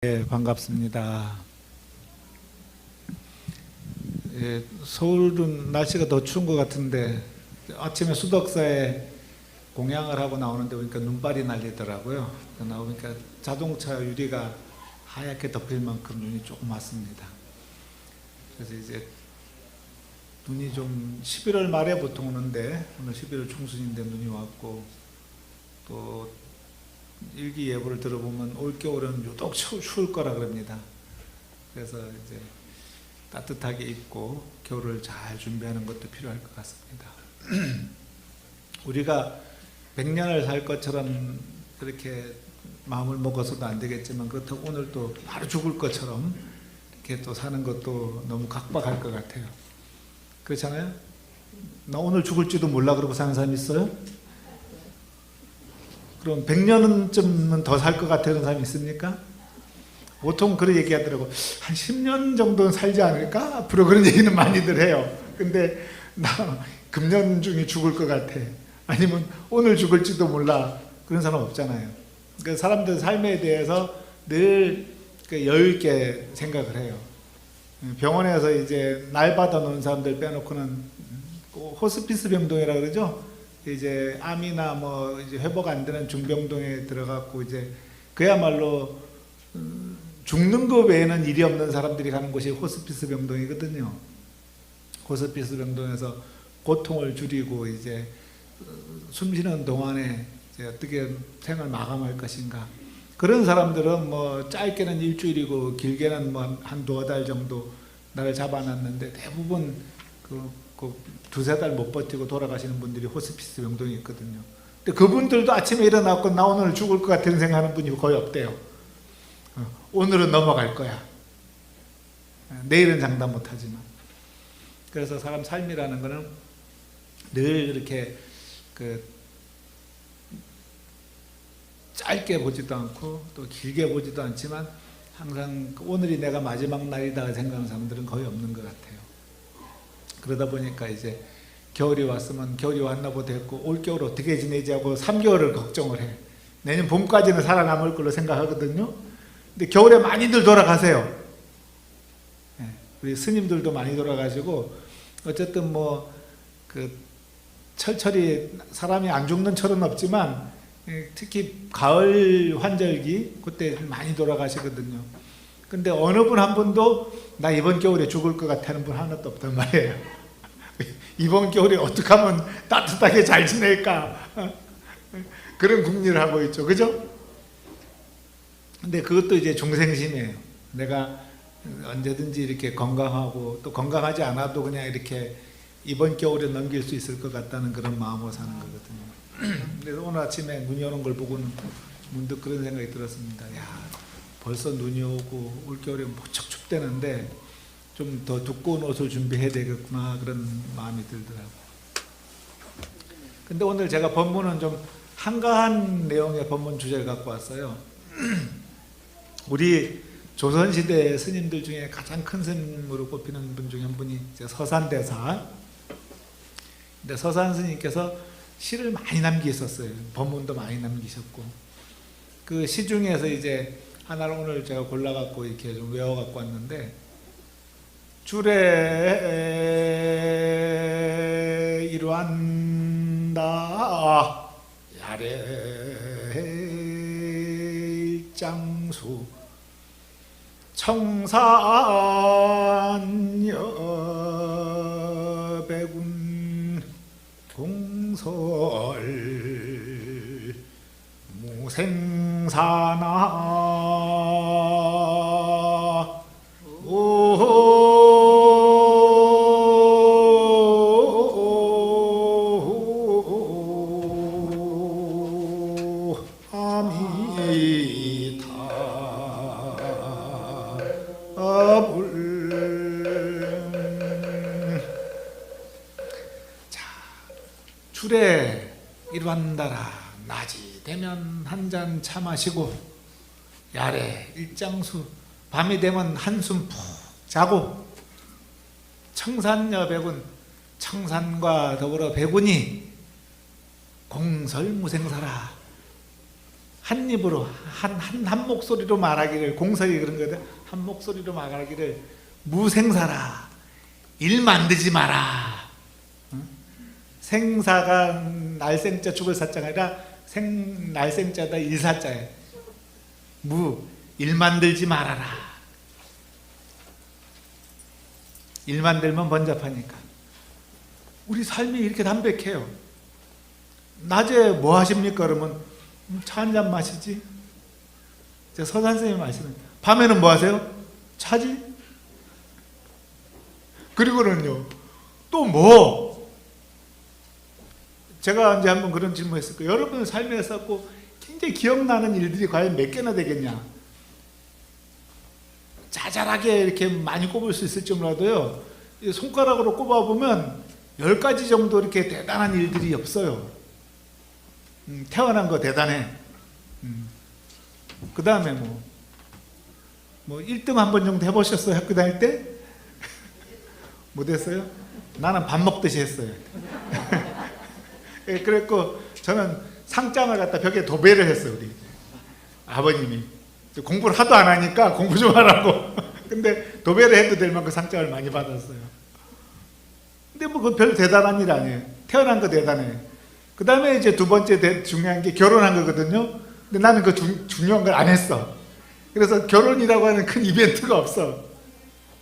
네, 반갑습니다. 예, 서울은 날씨가 더 추운 것 같은데 아침에 수덕사에 공양을 하고 나오는데 보니까 눈발이 날리더라고요. 나오니까 자동차 유리가 하얗게 덮일 만큼 눈이 조금 왔습니다. 그래서 이제 눈이 좀 11월 말에 보통 오는데 오늘 11월 중순인데 눈이 왔고, 또 일기예보를 들어보면 올겨울은 유독 추울 거라 그럽니다. 그래서 이제 따뜻하게 입고 겨울을 잘 준비하는 것도 필요할 것 같습니다. 우리가 100년을 살 것처럼 그렇게 마음을 먹어서도 안 되겠지만, 그렇다고 오늘 또 바로 죽을 것처럼 이렇게 또 사는 것도 너무 각박할 것 같아요. 그렇잖아요? 나 오늘 죽을지도 몰라 그러고 사는 사람 있어요? 그럼 100년쯤은 더 살 것 같다는 사람이 있습니까? 보통 그런 얘기 하더라고. 한 10년 정도는 살지 않을까? 앞으로 그런 얘기는 많이들 해요. 근데 나 금년 중에 죽을 것 같아. 아니면 오늘 죽을지도 몰라. 그런 사람 없잖아요. 그러니까 사람들 삶에 대해서 늘 여유 있게 생각을 해요. 병원에서 이제 날 받아 놓은 사람들 빼놓고는 호스피스 병동이라 그러죠. 이제 암이나 뭐 이제 회복 안 되는 중병동에 들어갔고, 이제 그야말로 죽는 거 외에는 일이 없는 사람들이 가는 곳이 호스피스 병동이거든요. 호스피스 병동에서 고통을 줄이고 이제 숨 쉬는 동안에 이제 어떻게 생을 마감할 것인가. 그런 사람들은 뭐 짧게는 일주일이고 길게는 뭐 한 두어 달 정도 나를 잡아놨는데, 대부분 두세 달 못 버티고 돌아가시는 분들이 호스피스 병동에 있거든요. 근데 그분들도 아침에 일어나고 나 오늘 죽을 것 같은 생각하는 분이 거의 없대요. 오늘은 넘어갈 거야. 내일은 장담 못하지만. 그래서 사람 삶이라는 거는 늘 이렇게 짧게 보지도 않고 또 길게 보지도 않지만, 항상 오늘이 내가 마지막 날이다 생각하는 사람들은 거의 없는 것 같아요. 그러다 보니까 이제 겨울이 왔으면 겨울이 왔나 보다 했고, 올겨울 어떻게 지내지 하고 3개월을 걱정을 해. 내년 봄까지는 살아남을 걸로 생각하거든요. 근데 겨울에 많이들 돌아가세요. 우리 스님들도 많이 돌아가시고, 어쨌든 뭐 철철이 사람이 안 죽는 철은 없지만, 특히 가을 환절기 그때 많이 돌아가시거든요. 근데 어느 분 한 분도 나 이번 겨울에 죽을 것 같다는 분 하나도 없단 말이에요. 이번 겨울에 어떻게 하면 따뜻하게 잘 지낼까, 그런 궁리를 하고 있죠. 그죠? 근데 그것도 이제 중생심이에요. 내가 언제든지 이렇게 건강하고, 또 건강하지 않아도 그냥 이렇게 이번 겨울에 넘길 수 있을 것 같다는 그런 마음으로 사는 거거든요. 그래서 오늘 아침에 눈이 오는 걸 보고는 문득 그런 생각이 들었습니다. 야, 벌써 눈이 오고 올겨울에 무척 춥대는데 좀 더 두꺼운 옷을 준비해야 되겠구나, 그런 마음이 들더라고요. 근데 오늘 제가 법문은 좀 한가한 내용의 법문 주제를 갖고 왔어요. 우리 조선시대 스님들 중에 가장 큰 스님으로 꼽히는 분 중에 한 분이 서산대사. 근데 서산 스님께서 시를 많이 남기셨어요. 법문도 많이 남기셨고, 그 시 중에서 이제 하나를 오늘 제가 골라갖고 이렇게 좀 외워갖고 왔는데, 주례 일환다 야례 일장수 청산 여백운 공설 무생사나 주례 일환다라 낮이 되면 한 잔 차 마시고, 야래 일장수 밤이 되면 한숨 푹 자고, 청산여백운 청산과 더불어 백운이 공설무생사라 한 입으로 한 목소리로 말하기를, 공석이 그런 거든, 한 목소리로 말하기를 무생사라, 일 만들지 마라. 생사가 날생자 죽을 사자가 아니라 날생자다 일사자예요. 일 만들지 말아라. 일 만들면 번잡하니까. 우리 삶이 이렇게 담백해요. 낮에 뭐 하십니까? 그러면 차 한 잔 마시지. 서산 선생님이 마시는. 밤에는 뭐 하세요? 차지. 그리고는요, 또 뭐? 제가 이제 한번 그런 질문 했을 거예요. 여러분 삶에서 굉장히 기억나는 일들이 과연 몇 개나 되겠냐? 자잘하게 이렇게 많이 꼽을 수 있을지 몰라도요, 손가락으로 꼽아보면 10가지 정도 이렇게 대단한 일들이 없어요. 태어난 거 대단해. 그 다음에 뭐 1등 한 번 정도 해보셨어요? 학교 다닐 때? 못했어요? 나는 밥 먹듯이 했어요. 그랬고 저는 상장을 갖다 벽에 도배를 했어요. 우리 아버님이 공부를 하도 안 하니까 공부 좀 하라고. 근데 도배를 해도 될 만큼 상장을 많이 받았어요. 근데 뭐 그 별 대단한 일 아니에요. 태어난 거 대단해. 그 다음에 이제 두 번째 중요한 게 결혼한 거거든요. 근데 나는 그 중요한 걸 안 했어. 그래서 결혼이라고 하는 큰 이벤트가 없어.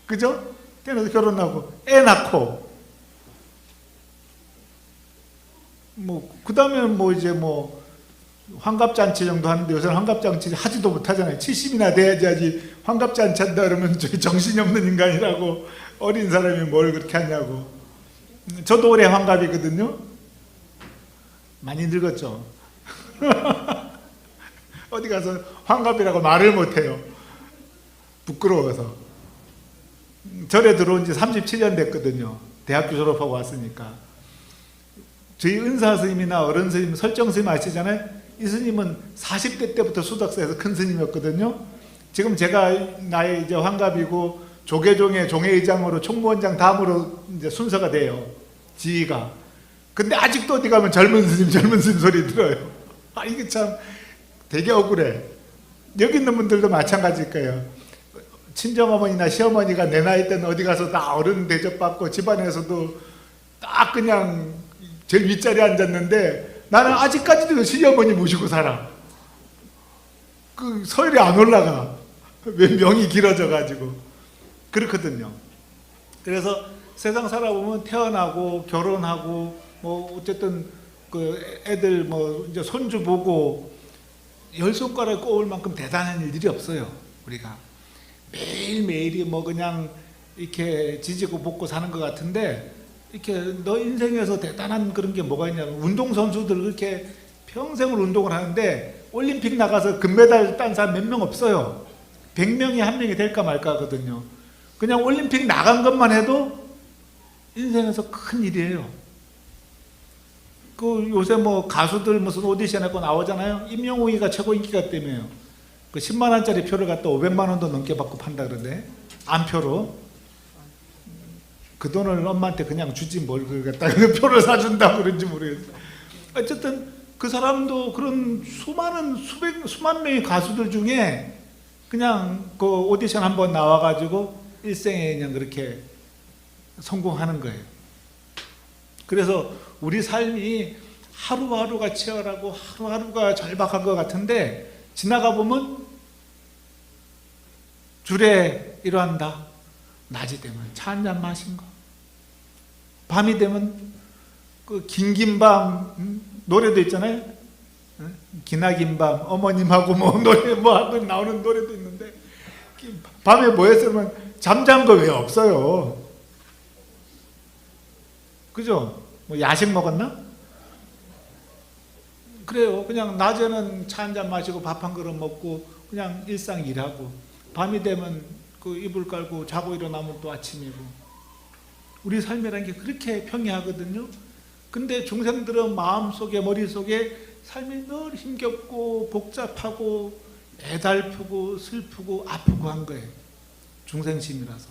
그죠? 태어나서 결혼하고 애 낳고 그 다음에 이제 환갑잔치 정도 하는데 요새는 환갑잔치 하지도 못하잖아요. 70이나 돼야지 하지. 환갑잔치 한다 그러면 정신이 없는 인간이라고, 어린 사람이 뭘 그렇게 하냐고. 저도 올해 환갑이거든요. 많이 늙었죠. 어디 가서 환갑이라고 말을 못해요. 부끄러워서. 절에 들어온 지 37년 됐거든요. 대학교 졸업하고 왔으니까. 저희 은사 스님이나 어른 스님, 설정 스님 아시잖아요. 이 스님은 40대 때부터 수덕사에서 큰 스님이었거든요. 지금 제가 나이 이제 환갑이고 조계종의 종회의장으로 총무원장 다음으로 이제 순서가 돼요. 지위가. 근데 아직도 어디 가면 젊은 스님 소리 들어요. 이게 참 되게 억울해. 여기 있는 분들도 마찬가지일 거예요. 친정어머니나 시어머니가 내 나이 때는 어디 가서 다 어른 대접받고 집안에서도 딱 그냥 제일 윗자리에 앉았는데 나는 아직까지도 시어머니 모시고 살아. 그 서열이 안 올라가. 왜 명이 길어져 가지고. 그렇거든요. 그래서 세상 살아보면 태어나고 결혼하고 어쨌든 그 애들 이제 손주 보고 10손가락에 꼽을 만큼 대단한 일들이 없어요. 우리가 매일매일이 그냥 이렇게 지지고 볶고 사는 것 같은데, 이렇게 너 인생에서 대단한 그런 게 뭐가 있냐면, 운동선수들 그렇게 평생을 운동을 하는데 올림픽 나가서 금메달 딴 사람 몇 명 없어요. 100명이 한 명이 될까 말까 하거든요. 그냥 올림픽 나간 것만 해도 인생에서 큰 일이에요. 요새 가수들 무슨 오디션 하고 나오잖아요. 임영웅이가 최고 인기가 때문에요. 10만 원짜리 표를 갖다 500만 원도 넘게 받고 판다 그러는데, 안표로. 그 돈을 엄마한테 그냥 주지 뭘 그랬다 그 표를 사준다고 그런지 모르겠어요. 어쨌든 그 사람도 그런 수만 명의 가수들 중에 그냥 그 오디션 한번 나와가지고 일생에 그냥 그렇게 성공하는 거예요. 그래서 우리 삶이 하루하루가 치열하고 하루하루가 절박한 것 같은데, 지나가 보면 줄에 이러한다. 낮이 되면 차 한 잔 마신 거, 밤이 되면 그 긴긴 밤 노래도 있잖아요. 기나긴 밤 어머님하고 노래 하고 나오는 노래도 있는데, 밤에 뭐 했으면 잠잔 거 왜 없어요? 그죠? 야식 먹었나? 그래요. 그냥 낮에는 차 한 잔 마시고 밥 한 그릇 먹고 그냥 일상 일하고, 밤이 되면 그 이불 깔고 자고 일어나면 또 아침이고. 우리 삶이라는 게 그렇게 평이하거든요. 근데 중생들은 마음속에 머릿속에 삶이 늘 힘겹고 복잡하고 애달프고 슬프고 아프고 한 거예요. 중생심이라서.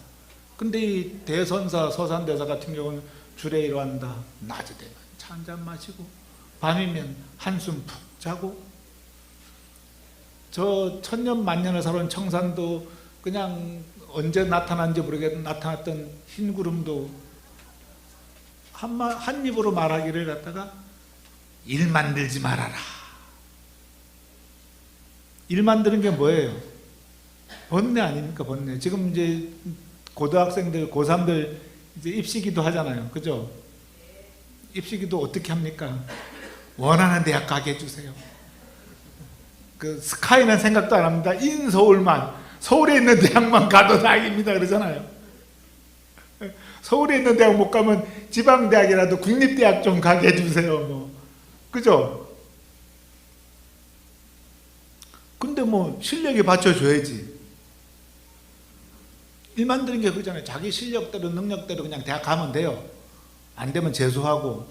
근데 이 대선사 서산대사 같은 경우는 줄에 일어난다. 낮이 되면 차 한 잔 마시고 밤이면 한숨 푹 자고. 저 천년 만년을 살아온 청산도 그냥 언제 나타난지 모르겠는 나타났던 흰 구름도 한 입으로 말하기를 갖다가 일 만들지 말아라. 일 만드는 게 뭐예요? 번뇌 아닙니까? 번뇌. 지금 이제 고등학생들, 고3들 이제 입시기도 하잖아요. 그죠? 입시기도 어떻게 합니까? 원하는 대학 가게 해주세요. 그 스카이는 생각도 안 합니다. 인서울만, 서울에 있는 대학만 가도 다행입니다. 그러잖아요. 서울에 있는 대학 못 가면 지방대학이라도 국립대학 좀 가게 해주세요. 뭐. 그죠? 근데 뭐 실력이 받쳐줘야지. 일 만드는 게 그잖아요. 자기 실력대로 능력대로 그냥 대학 가면 돼요. 안 되면 재수하고,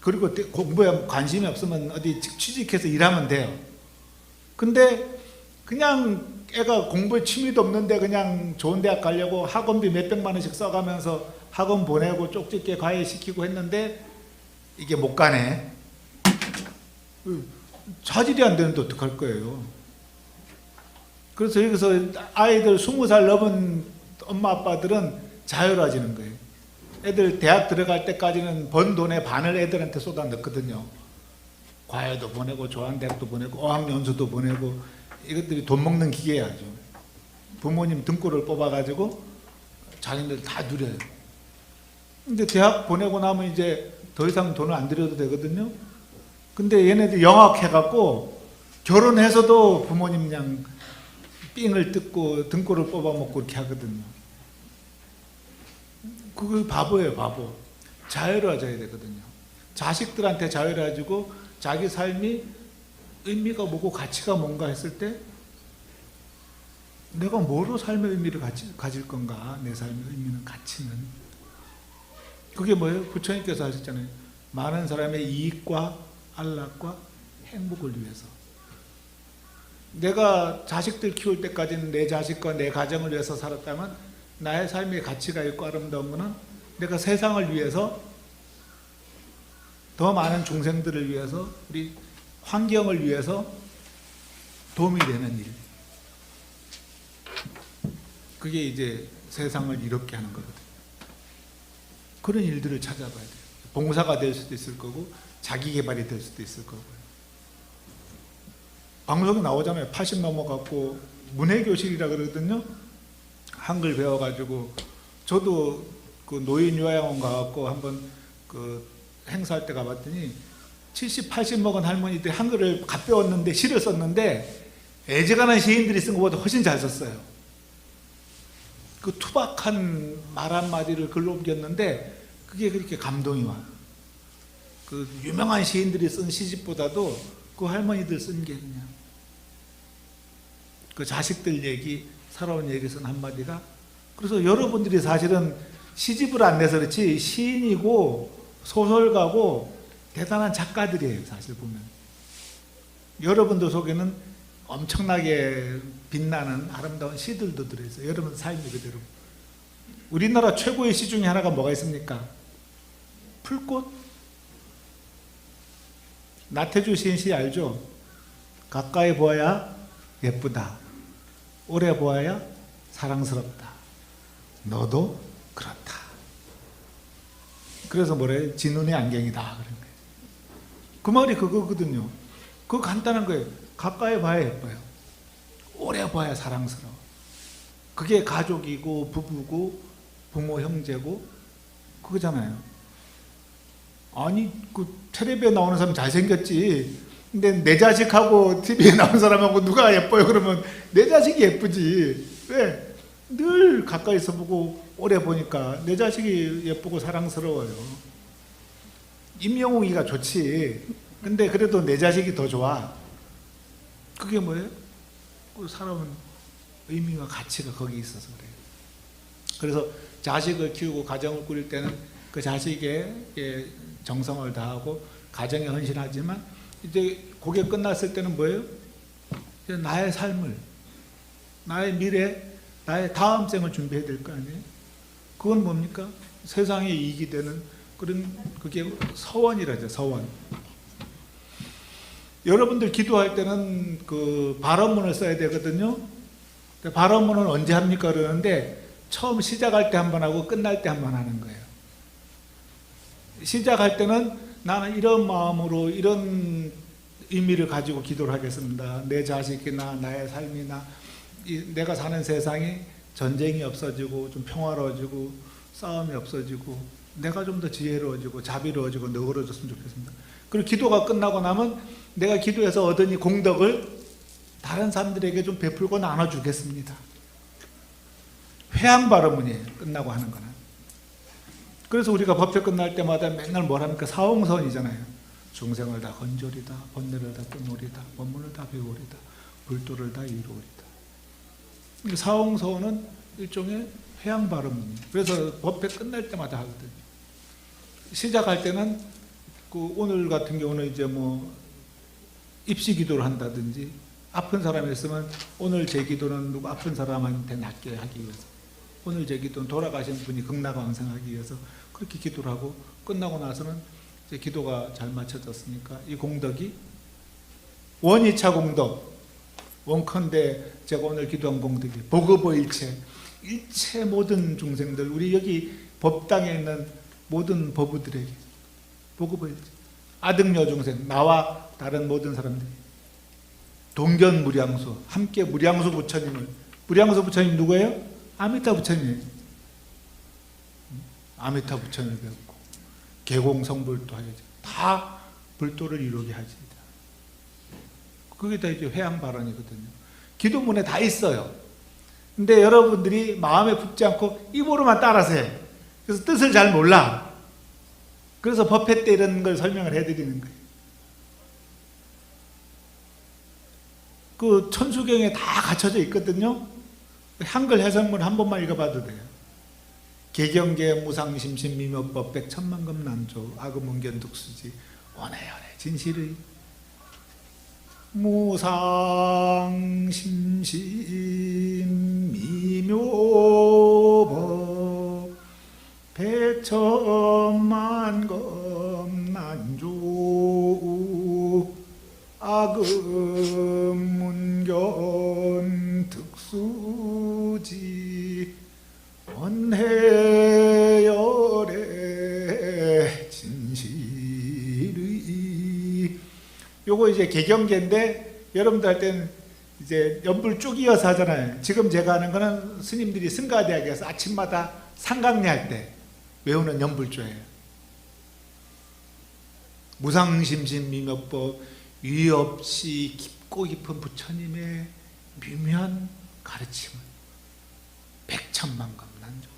그리고 공부에 관심이 없으면 어디 취직해서 일하면 돼요. 근데 그냥 애가 공부에 취미도 없는데 그냥 좋은 대학 가려고 학원비 몇백만 원씩 써가면서 학원 보내고 쪽집게 과외시키고 했는데 이게 못 가네. 자질이 안 되는데 어떡할 거예요. 그래서 여기서 아이들 20살 넘은 엄마 아빠들은 자유로워지는 거예요. 애들 대학 들어갈 때까지는 번 돈의 반을 애들한테 쏟아 넣거든요. 과외도 보내고 좋아하는 대학도 보내고 어학연수도 보내고 이것들이 돈 먹는 기계야죠. 부모님 등골을 뽑아가지고 자기들 다 누려요. 근데 대학 보내고 나면 이제 더 이상 돈을 안 들여도 되거든요. 근데 얘네들 영악해갖고 결혼해서도 부모님 그냥 삥을 뜯고 등골을 뽑아먹고 그렇게 하거든요. 그거 바보예요, 바보. 자유로워져야 되거든요. 자식들한테 자유로워지고 자기 삶이 의미가 뭐고 가치가 뭔가 했을 때 내가 뭐로 삶의 의미를 가질 건가? 내 삶의 의미는, 가치는. 그게 뭐예요? 부처님께서 하셨잖아요. 많은 사람의 이익과 안락과 행복을 위해서. 내가 자식들 키울 때까지는 내 자식과 내 가정을 위해서 살았다면 나의 삶의 가치가 있고 아름다운 것은 내가 세상을 위해서, 더 많은 중생들을 위해서, 우리 환경을 위해서 도움이 되는 일. 그게 이제 세상을 이롭게 하는 거거든요. 그런 일들을 찾아봐야 돼요. 봉사가 될 수도 있을 거고 자기 개발이 될 수도 있을 거고요. 방송에 나오잖아요. 80 넘어갖고 문해교실이라 그러거든요. 한글 배워가지고 저도 그 노인 요양원 가갖고 한번 그 행사할 때 가봤더니 70, 80 먹은 할머니들이 한글을 갓 배웠는데 시를 썼는데 애지간한 시인들이 쓴 것보다 훨씬 잘 썼어요. 그 투박한 말 한마디를 글로 옮겼는데 그게 그렇게 감동이 와. 그 유명한 시인들이 쓴 시집보다도 그 할머니들 쓴 게 그냥 그 자식들 얘기, 살아온 얘기 쓴 한마디가. 그래서 여러분들이 사실은 시집을 안 내서 그렇지 시인이고 소설가고 대단한 작가들이에요. 사실 보면 여러분들 속에는 엄청나게 빛나는 아름다운 시들도 들어있어요. 여러분 삶이 그대로. 우리나라 최고의 시 중에 하나가 뭐가 있습니까? 풀꽃. 나태주 시인 시 알죠? 가까이 보아야 예쁘다, 오래 보아야 사랑스럽다, 너도 그렇다. 그래서 뭐래요? 지 눈의 안경이다 그런 거예요. 그 말이 그거거든요. 그거 간단한 거예요. 가까이 봐야 예뻐요, 오래 봐야 사랑스러워. 그게 가족이고 부부고 부모 형제고 그거잖아요. 아니 그 텔레비에 나오는 사람 잘생겼지, 근데 내 자식하고 TV에 나오는 사람하고 누가 예뻐요? 그러면 내 자식이 예쁘지. 왜? 늘 가까이서 보고 오래 보니까 내 자식이 예쁘고 사랑스러워요. 임영웅이가 좋지, 근데 그래도 내 자식이 더 좋아. 그게 뭐예요? 그 살아온 의미와 가치가 거기 있어서 그래요. 그래서 자식을 키우고 가정을 꾸릴 때는 그 자식에게 정성을 다하고 가정에 헌신하지만 이제 그게 끝났을 때는 뭐예요? 이제 나의 삶을, 나의 미래, 나의 다음 생을 준비해야 될 거 아니에요? 그건 뭡니까? 세상에 이익이 되는 그런, 그게 서원이라죠. 서원. 여러분들 기도할 때는 그 발언문을 써야 되거든요. 발언문은 언제 합니까? 그러는데 처음 시작할 때 한 번 하고 끝날 때 한 번 하는 거예요. 시작할 때는 나는 이런 마음으로 이런 의미를 가지고 기도를 하겠습니다. 내 자식이나 나의 삶이나 내가 사는 세상이 전쟁이 없어지고 좀 평화로워지고 싸움이 없어지고 내가 좀 더 지혜로워지고 자비로워지고 너그러졌으면 좋겠습니다. 그리고 기도가 끝나고 나면 내가 기도해서 얻은 이 공덕을 다른 사람들에게 좀 베풀고 나눠주겠습니다. 회양 발언문이에요. 끝나고 하는 거는. 그래서 우리가 법회 끝날 때마다 맨날 뭘 합니까? 사홍선이잖아요. 중생을 다 건조리다, 번뇌를 다 끊으리다, 법문을 다 배우리다, 불도를 다 이루리다. 사홍선은 일종의 회양 발언문이에요. 그래서 법회 끝날 때마다 하거든요. 시작할 때는 그 오늘 같은 경우는 이제 뭐 입시 기도를 한다든지 아픈 사람이 있으면 오늘 제 기도는 누구 아픈 사람한테 낫게 하기 위해서, 오늘 제 기도는 돌아가신 분이 극락왕생하기 위해서 그렇게 기도를 하고 끝나고 나서는 이제 기도가 잘 맞춰졌으니까 이 공덕이 원이차 공덕, 원컨대 제가 오늘 기도한 공덕이 보급의일체, 일체 모든 중생들, 우리 여기 법당에 있는 모든 법우들에게 보급의일체, 아등여 중생, 나와 다른 모든 사람들이 동견 무량수, 함께 무량수 부처님을, 무량수 부처님 누구예요? 아미타 부처님이에요. 아미타 부처님을 배웠고 계공성불도 하여지, 다 불도를 이루게 하지. 그게 다 이제 회양 발언이거든요. 기도문에 다 있어요. 근데 여러분들이 마음에 붙지 않고 입으로만 따라서 해. 그래서 뜻을 잘 몰라. 그래서 법회 때 이런 걸 설명을 해드리는 거예요. 그 천수경에 다 갖춰져 있거든요. 한글 해석문 한 번만 읽어봐도 돼요. 개경계 무상심신 미묘법 백천만금 난조 아금문견 득수지 원해열해 진실의 무상심신 미묘법 백천만금 난조 아금문견 득수지 원해열의 진실의. 요거 이제 개경계인데 여러분들 할 때는 이제 연불 쭉 이어서 하잖아요. 지금 제가 하는 거는 스님들이 승가대학에서 아침마다 상강례 할 때 외우는 연불조예요. 무상심신 미묘법, 위 없이 깊고 깊은 부처님의 미묘한 가르침을 백천만금 난조,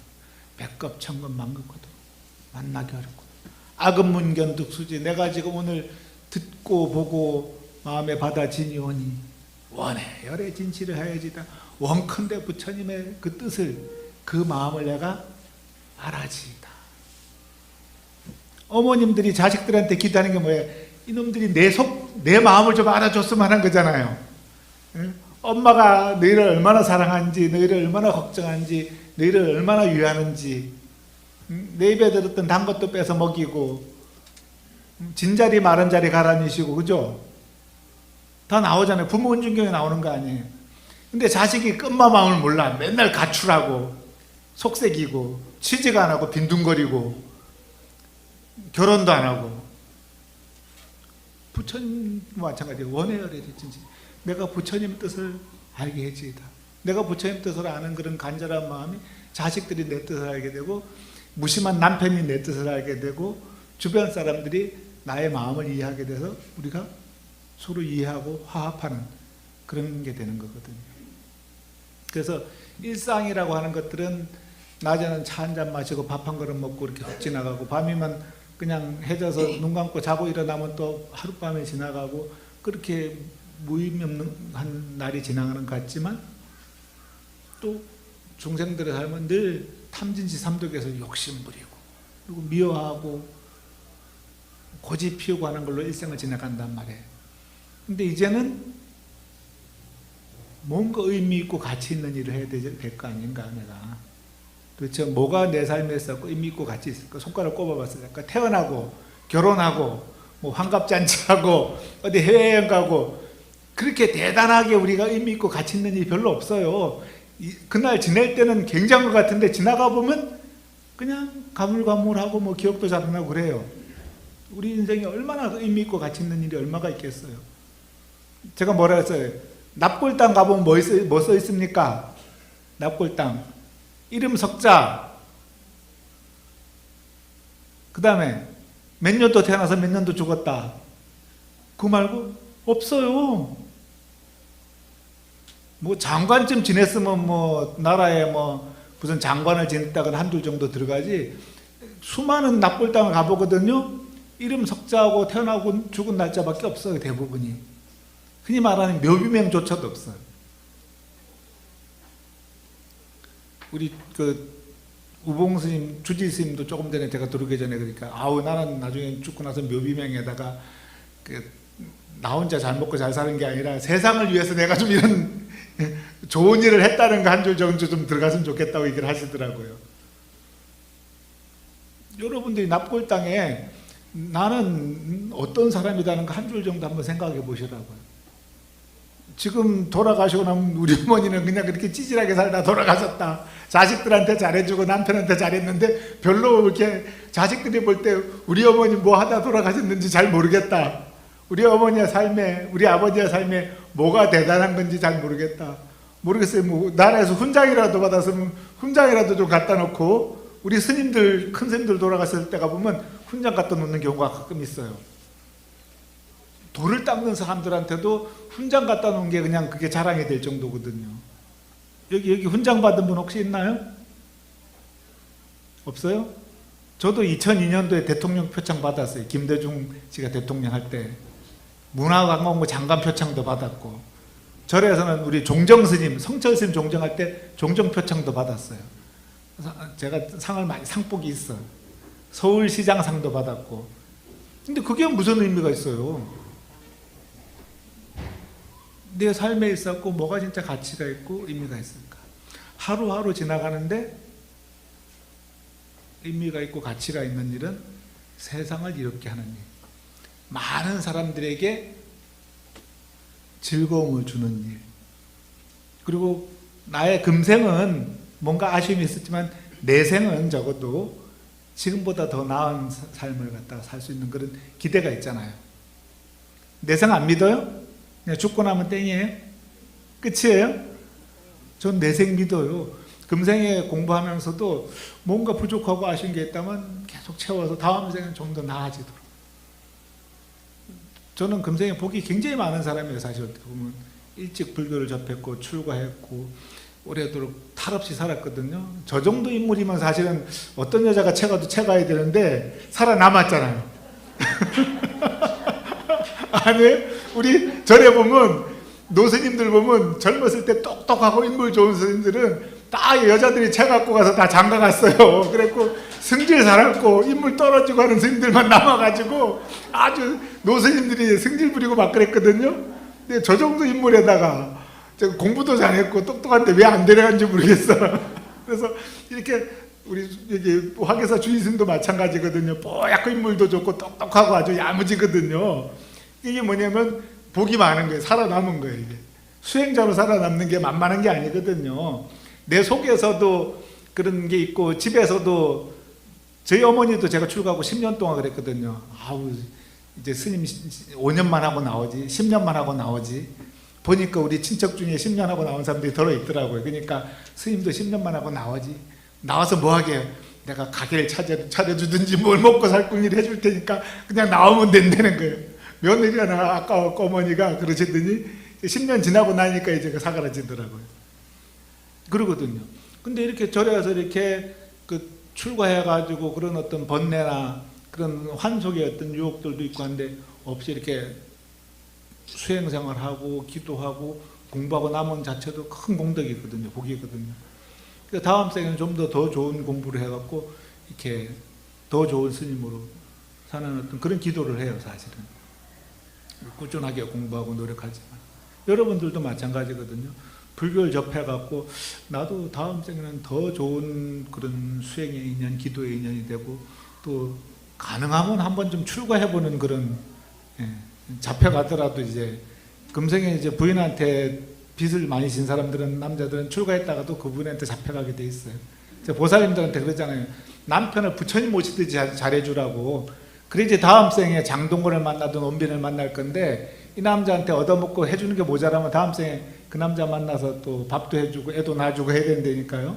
백겁천금 만급과도 만나기 어렵고 아금문견 득수지, 내가 지금 오늘 듣고 보고 마음에 받아지니오니 원해 열의 진실을 하여지다. 원컨대 부처님의 그 뜻을, 그 마음을 내가 알아지이다. 어머님들이 자식들한테 기도하는 게 뭐예요? 이놈들이 내 마음을 좀 알아줬으면 하는 거잖아요. 엄마가 너희를 얼마나 사랑하는지, 너희를 얼마나 걱정하는지, 너희를 얼마나 위하는지, 내 입에 들었던 단 것도 뺏어 먹이고 진자리 마른 자리 가라니시고, 그죠? 다 나오잖아요. 부모 은중경에 나오는 거 아니에요. 근데 자식이 끝마 마음을 몰라. 맨날 가출하고 속색이고 취직 안 하고 빈둥거리고 결혼도 안 하고. 부처님도 마찬가지예요. 원해열의 진실. 내가 부처님 뜻을 알게 해지이다. 내가 부처님 뜻을 아는 그런 간절한 마음이 자식들이 내 뜻을 알게 되고, 무심한 남편이 내 뜻을 알게 되고, 주변 사람들이 나의 마음을 이해하게 돼서 우리가 서로 이해하고 화합하는 그런 게 되는 거거든요. 그래서 일상이라고 하는 것들은 낮에는 차 한잔 마시고 밥 한 그릇 먹고 이렇게 훅 지나가고, 밤이면 그냥 해져서 눈 감고 자고 일어나면 또 하룻밤에 지나가고, 그렇게 무의미 없는 한 날이 지나가는 것 같지만, 또 중생들의 삶은 늘 탐진치 삼독에서 욕심부리고 그리고 미워하고 고집 피우고 하는 걸로 일생을 지나간단 말이에요. 근데 이제는 뭔가 의미 있고 가치 있는 일을 해야 될 거 아닌가. 내가 도대체 뭐가 내 삶에서 의미 있고 가치 있을까? 손가락 꼽아봤어요. 그러니까 태어나고 결혼하고 뭐 환갑잔치하고 어디 해외여행 가고 그렇게 대단하게 우리가 의미 있고 가치 있는 일이 별로 없어요. 그날 지낼 때는 굉장한 것 같은데 지나가 보면 그냥 가물가물하고 뭐 기억도 잘 안 나고 그래요. 우리 인생에 얼마나 의미 있고 가치 있는 일이 얼마가 있겠어요. 제가 뭐라 했어요? 납골당 가보면 뭐 써 있습니까? 납골당 이름 석자, 그 다음에 몇 년도 태어나서 몇 년도 죽었다. 그거 말고 없어요. 뭐 장관쯤 지냈으면 뭐 나라에 뭐 무슨 장관을 지냈다거나 한둘 정도 들어가지, 수많은 납골당을 가보거든요. 이름 석자하고 태어나고 죽은 날짜밖에 없어요. 대부분이. 흔히 말하는 묘비명조차도 없어요. 우리 그 우봉 스님, 주지 스님도 조금 전에 제가 들어오기 전에 그러니까 아우 나는 나중에 죽고 나서 묘비명에다가 나 혼자 잘 먹고 잘 사는 게 아니라 세상을 위해서 내가 좀 이런 좋은 일을 했다는 거 한 줄 정도 좀 들어갔으면 좋겠다고 얘기를 하시더라고요. 여러분들이 납골당에 나는 어떤 사람이라는 거 한 줄 정도 한번 생각해 보시라고요. 지금 돌아가시고 나면 우리 어머니는 그냥 그렇게 찌질하게 살다 돌아가셨다. 자식들한테 잘해주고 남편한테 잘했는데 별로 이렇게 자식들이 볼 때 우리 어머니 뭐 하다 돌아가셨는지 잘 모르겠다. 우리 어머니의 삶에, 우리 아버지의 삶에 뭐가 대단한 건지 잘 모르겠다. 모르겠어요. 뭐 나라에서 훈장이라도 받았으면 훈장이라도 좀 갖다 놓고, 우리 스님들, 큰 스님들 돌아갔을 때가 보면 훈장 갖다 놓는 경우가 가끔 있어요. 돌을 닦는 사람들한테도 훈장 갖다 놓은 게 그냥 그게 자랑이 될 정도거든요. 여기 훈장 받은 분 혹시 있나요? 없어요? 저도 2002년도에 대통령 표창 받았어요. 김대중 씨가 대통령 할 때. 문화관광부 장관 표창도 받았고, 절에서는 우리 종정 스님, 성철 스님 종정할 때 종정 표창도 받았어요. 제가 상을 많이, 상복이 있어요. 서울시장상도 받았고. 근데 그게 무슨 의미가 있어요? 내 삶에 있었고 뭐가 진짜 가치가 있고 의미가 있을까? 하루하루 지나가는데 의미가 있고 가치가 있는 일은 세상을 이롭게 하는 일, 많은 사람들에게 즐거움을 주는 일, 그리고 나의 금생은 뭔가 아쉬움이 있었지만 내생은 적어도 지금보다 더 나은 삶을 갖다가 살 수 있는 그런 기대가 있잖아요. 내생 안 믿어요? 그냥 죽고 나면 땡이에요? 끝이에요? 전 내생 믿어요. 금생에 공부하면서도 뭔가 부족하고 아쉬운 게 있다면 계속 채워서 다음 생은 좀 더 나아지도록. 저는 금생에 복이 굉장히 많은 사람이에요. 사실 어떻게 보면 일찍 불교를 접했고 출가했고 오래도록 탈 없이 살았거든요. 저 정도 인물이면 사실은 어떤 여자가 채가도 채가야 되는데 살아남았잖아요. 아니, 우리 절에 보면 노스님들 보면 젊었을 때 똑똑하고 인물 좋은 스님들은 다 여자들이 채 갖고 가서 다 장가 갔어요. 그랬고 승질 살았고 인물 떨어지고 하는 스님들만 남아가지고 아주 노스님들이 승질 부리고 막 그랬거든요. 근데 저 정도 인물에다가 공부도 잘했고 똑똑한데 왜 안 데려간지 모르겠어. 그래서 이렇게 우리 여기 화계사 주인스님도 마찬가지거든요. 뽀얗고 인물도 좋고 똑똑하고 아주 야무지거든요. 이게 뭐냐면 복이 많은 거예요. 살아남은 거예요. 이게 수행자로 살아남는 게 만만한 게 아니거든요. 내 속에서도 그런 게 있고 집에서도, 저희 어머니도 제가 출가하고 10년 동안 그랬거든요. 아우 이제 스님 5년만 하고 나오지, 10년만 하고 나오지. 보니까 우리 친척 중에 10년 하고 나온 사람들이 들어 있더라고요. 그러니까 스님도 10년만 하고 나오지. 나와서 뭐 하게? 내가 가게를 차려주든지 뭘 먹고 살 궁리를 해줄 테니까 그냥 나오면 된다는 거예요. 며느리가 나 아까 어머니가 그러시더니 10년 지나고 나니까 이제 사그라지더라고요. 그러거든요. 근데 이렇게 절에 가서 이렇게 출가해가지고 그런 어떤 번뇌나 그런 환속의 어떤 유혹들도 있고 한데 없이 이렇게 수행생활하고 기도하고 공부하고 남은 자체도 큰 공덕이거든요. 복이거든요. 그러니까 다음 생에는 좀 더 좋은 공부를 해갖고 이렇게 더 좋은 스님으로 사는 어떤 그런 기도를 해요. 사실은 꾸준하게 공부하고 노력하지만 여러분들도 마찬가지거든요. 불교를 접해갖고 나도 다음 생에는 더 좋은 그런 수행의 인연, 기도의 인연이 되고 또 가능하면 한번 좀 출가해보는 그런, 예, 잡혀가더라도 이제 금생에 이제 부인한테 빚을 많이 진 사람들은, 남자들은 출가했다가도 그분한테 잡혀가게 돼 있어요. 보살님들한테 그러잖아요. 남편을 부처님 모시듯이 잘해주라고. 그래 이제 다음 생에 장동건을 만나든 원빈을 만날 건데, 이 남자한테 얻어먹고 해주는 게 모자라면 다음 생에 그 남자 만나서 또 밥도 해주고 애도 낳아주고 해야 된다니까요.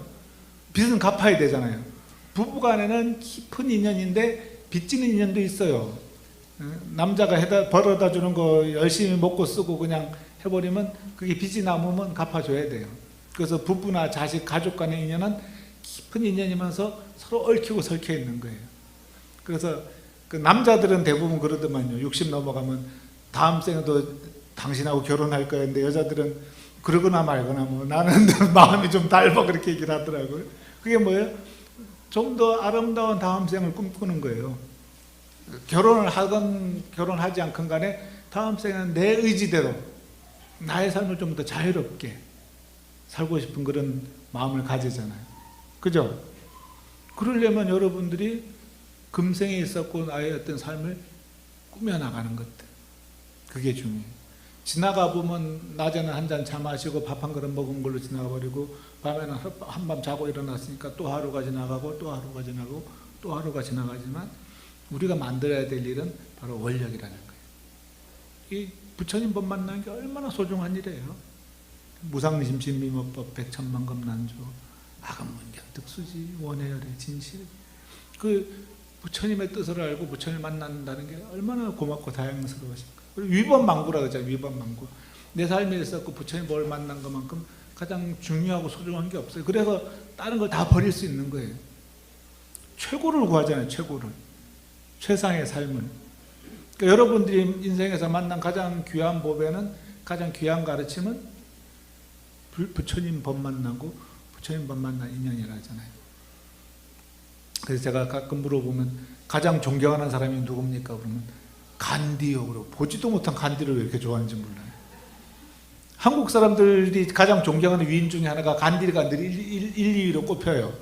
빚은 갚아야 되잖아요. 부부간에는 깊은 인연인데 빚지는 인연도 있어요. 남자가 벌어다 주는 거 열심히 먹고 쓰고 그냥 해버리면 그게 빚이 남으면 갚아줘야 돼요. 그래서 부부나 자식, 가족 간의 인연은 깊은 인연이면서 서로 얽히고 설켜 있는 거예요. 그래서 그 남자들은 대부분 그러더만요. 60 넘어가면 다음 생에도 당신하고 결혼할 거야. 근데 여자들은 그러거나 말거나 뭐 나는 마음이 좀 달라 그렇게 얘기를 하더라고요. 그게 뭐예요? 좀 더 아름다운 다음 생을 꿈꾸는 거예요. 결혼을 하건 결혼하지 않건 간에 다음 생에는 내 의지대로 나의 삶을 좀 더 자유롭게 살고 싶은 그런 마음을 가지잖아요. 그죠? 그러려면 여러분들이 금생에 있었고 나의 어떤 삶을 꾸며나가는 것들, 그게 중요해요. 지나가 보면 낮에는 한 잔 차 마시고 밥 한 그릇 먹은 걸로 지나가 버리고, 밤에는 한밤 자고 일어났으니까 또 하루가 지나가고 또 하루가 지나고 또 하루가 지나가지만, 우리가 만들어야 될 일은 바로 원력이라는 거예요. 이 부처님 법 만나는 게 얼마나 소중한 일이에요. 무상심신미모법 백천만검난조 아금문경 득수지 원해열의 진실. 그 부처님의 뜻을 알고 부처님을 만난다는 게 얼마나 고맙고 다양스러우실까. 위법망구라 그러잖아요. 위법망구. 내 삶에 있었고 부처님 법을 만난 것만큼 가장 중요하고 소중한 게 없어요. 그래서 다른 걸 다 버릴 수 있는 거예요. 최고를 구하잖아요. 최고를. 최상의 삶을. 그러니까 여러분들이 인생에서 만난 가장 귀한 법에는, 가장 귀한 가르침은 부처님 법 만나고 부처님 법 만난 인연이라 하잖아요. 그래서 제가 가끔 물어보면 가장 존경하는 사람이 누굽니까? 그러면 간디요. 그러고 보지도 못한 간디를 왜 이렇게 좋아하는지 몰라요. 한국 사람들이 가장 존경하는 위인 중에 하나가 간디가 늘 1, 2위로 꼽혀요.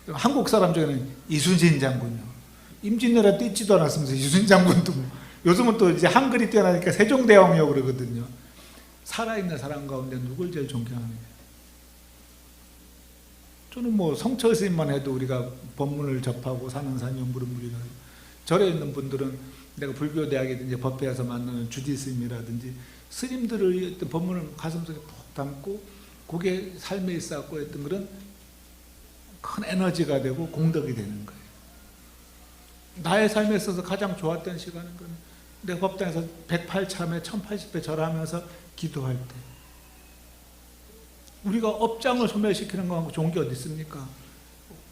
한국 사람 중에는 이순신 장군요. 임진왜란 때 있지도 않았으면서 이순신 장군도 뭐. 요즘은 또 이제 한글이 뛰어나니까 세종대왕이라고 그러거든요. 살아있는 사람 가운데 누굴 제일 존경하느냐. 저는 뭐 성철 스님만 해도 우리가 법문을 접하고 사는산 연부름물이나, 절에 있는 분들은 내가 불교 대학이든지 법회에서 만나는 주지 스님이라든지 스님들의 어떤 법문을 가슴속에 푹 담고 그게 삶에 있어갖고 했던 그런 큰 에너지가 되고 공덕이 되는 거예요. 나의 삶에 있어서 가장 좋았던 시간은 내가 법당에서 108참에 1080배 절하면서 기도할 때. 우리가 업장을 소멸시키는 거하고 좋은 게 어디 있습니까?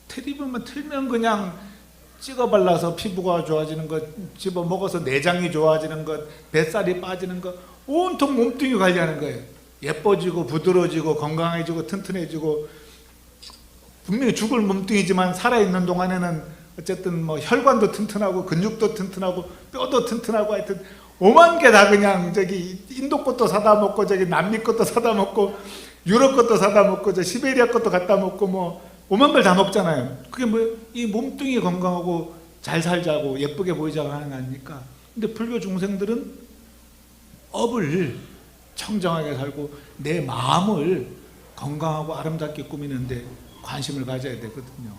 텔레비전만 틀면 그냥 찍어 발라서 피부가 좋아지는 것, 집어 먹어서 내장이 좋아지는 것, 뱃살이 빠지는 것, 온통 몸뚱이 관리하는 거예요. 예뻐지고 부드러워지고 건강해지고 튼튼해지고, 분명히 죽을 몸뚱이지만 살아있는 동안에는 어쨌든 뭐 혈관도 튼튼하고 근육도 튼튼하고 뼈도 튼튼하고, 하여튼 오만 개 다 그냥 저기 인도 것도 사다 먹고 저기 남미 것도 사다 먹고 유럽 것도 사다 먹고 저 시베리아 것도 갖다 먹고 뭐 오만 걸 다 먹잖아요. 그게 뭐 이 몸뚱이 건강하고 잘 살자고 예쁘게 보이자고 하는 거 아닙니까? 근데 불교 중생들은 업을 청정하게 살고 내 마음을 건강하고 아름답게 꾸미는데 관심을 가져야 되거든요.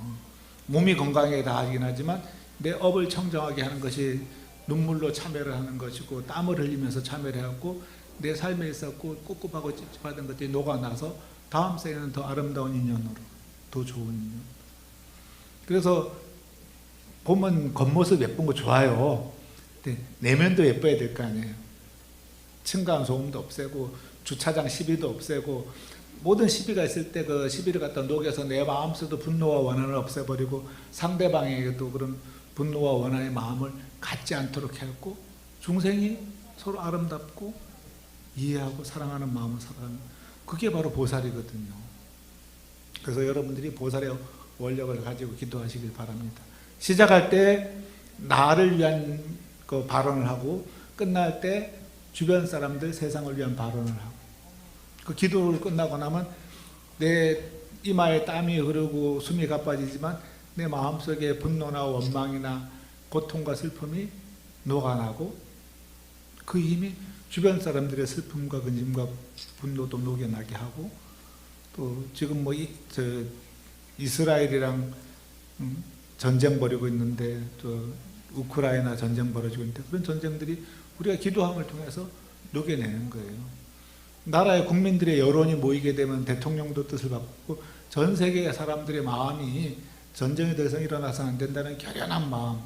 몸이 건강하게 다 하긴 하지만 내 업을 청정하게 하는 것이 눈물로 참여를 하는 것이고, 땀을 흘리면서 참여를 해갖고 내 삶에 있었고 꿉꿉하고 찝찝하던 것들이 녹아나서 다음 생에는 더 아름다운 인연으로, 더 좋은 인연. 그래서 보면 겉모습 예쁜 거 좋아요. 근데 내면도 예뻐야 될 거 아니에요. 층간 소음도 없애고 주차장 시비도 없애고, 모든 시비가 있을 때 그 시비를 갖다 녹여서 내 마음속도 분노와 원한을 없애버리고 상대방에게도 그런 분노와 원한의 마음을 갖지 않도록 해갖고 중생이 서로 아름답고 이해하고 사랑하는 마음을 살아가는, 그게 바로 보살이거든요. 그래서 여러분들이 보살의 원력을 가지고 기도하시길 바랍니다. 시작할 때 나를 위한 그 발언을 하고, 끝날 때 주변 사람들, 세상을 위한 발언을 하고, 그 기도를 끝나고 나면 내 이마에 땀이 흐르고 숨이 가빠지지만 내 마음속에 분노나 원망이나 고통과 슬픔이 녹아나고 그 힘이 주변 사람들의 슬픔과 근심과 분노도 녹여나게 하고 또 지금 뭐 이스라엘이랑 전쟁 벌이고 있는데 또 우크라이나 전쟁 벌어지고 있는데 그런 전쟁들이 우리가 기도함을 통해서 녹여내는 거예요. 나라의 국민들의 여론이 모이게 되면 대통령도 뜻을 바꾸고 전 세계의 사람들의 마음이 전쟁이 더 이상 일어나서 안 된다는 결연한 마음,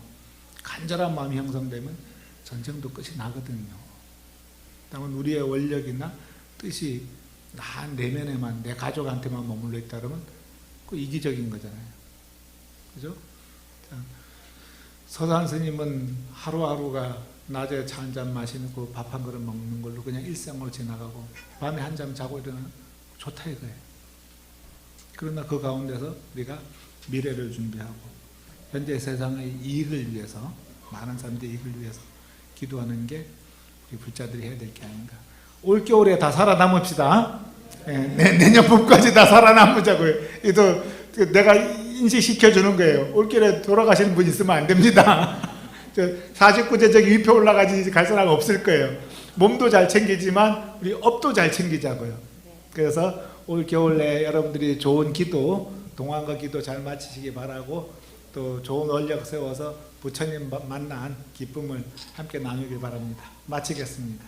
간절한 마음이 형성되면 전쟁도 끝이 나거든요. 다만 우리의 원력이나 뜻이 나 내면에만 내 가족한테만 머물러 있다 그러면 그 이기적인 거잖아요. 그죠? 서산 스님은 하루하루가 낮에 차 한 잔 마시는 그 밥 한 그릇 먹는 걸로 그냥 일상으로 지나가고 밤에 한 잠 자고 일어나면 좋다 이거예요. 그러나 그 가운데서 우리가 미래를 준비하고 현재 세상의 이익을 위해서 많은 사람들의 이익을 위해서 기도하는 게 우리 불자들이 해야 될 게 아닌가. 올겨울에 다 살아남읍시다. 내년 봄까지 다 살아남으자고요. 이도 내가 인식시켜주는 거예요. 올겨울에 돌아가시는 분 있으면 안 됩니다. 49제 저기 위패 올라가지 갈 사람 없을 거예요. 몸도 잘 챙기지만 우리 업도 잘 챙기자고요. 그래서 올 겨울 내 여러분들이 좋은 기도, 동안과 기도 잘 마치시기 바라고 또 좋은 원력 세워서 부처님 만난 기쁨을 함께 나누길 바랍니다. 마치겠습니다.